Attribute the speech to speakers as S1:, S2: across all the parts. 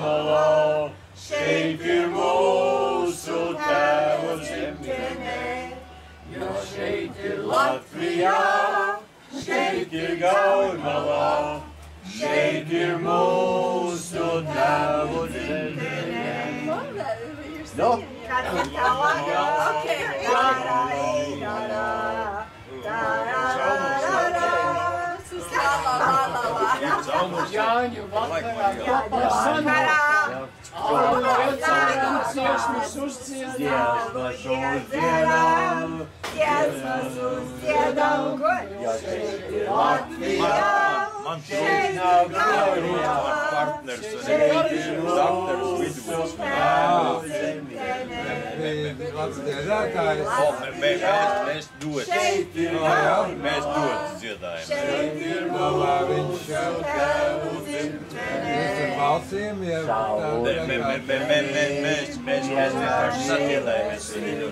S1: Malā, šeit ir mūsu Tēva dzimtene, jo šeit ir Latvijā, šeit ir Gaujamalā, šeit ir mūsu Tēva dzimtene. No?
S2: Jāņu vakarā kopā sanāk. Dziesmas uzdziedām,
S1: jo šeit ir Latvijā, šeit nav Gaujamalā,
S3: partners un dakteris vidus. Mēs dot dziedājam.
S1: šeit ir mūsu Tēva dzimtene.
S3: Mēs vienkārši satielējamies viņu.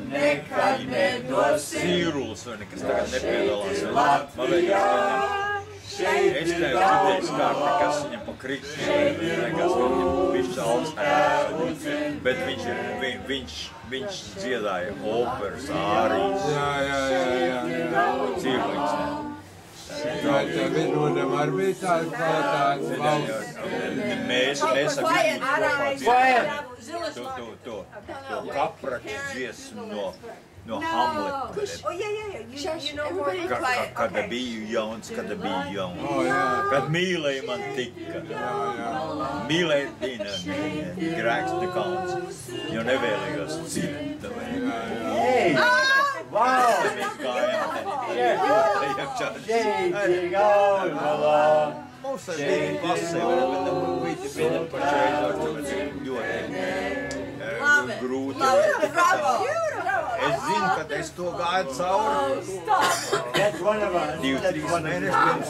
S1: Nekad nedosim.
S3: Sīrulis vai nekas tagad nepiedalās. Man liekas,
S1: Šeit
S3: es
S1: ir
S3: tev dzirdēju kārti, kas viņam pa krikšķiem, nekas viņam bišķi augstnēs. Bet viņš dziedāja operas, ārijas. Cīrulis, ne?
S4: Vai tev vienodam arī bija tāda kvalitāte valsts?
S3: Mēs esam to kapraču dziesmu no Hamleta. Kad biju jauns, kad mīlēja man tika. Mīlēt dīna, grēks te kauns, jo nevēlējos cita.
S1: Wow!
S3: Mēs gājām
S1: Šeit ir Gaujamalā.
S3: Mums arī bija klasē, bet bija pašreiz ļoti grūti. Es zinu, ka es to gāju cauri 2-3 mēnešus pirms.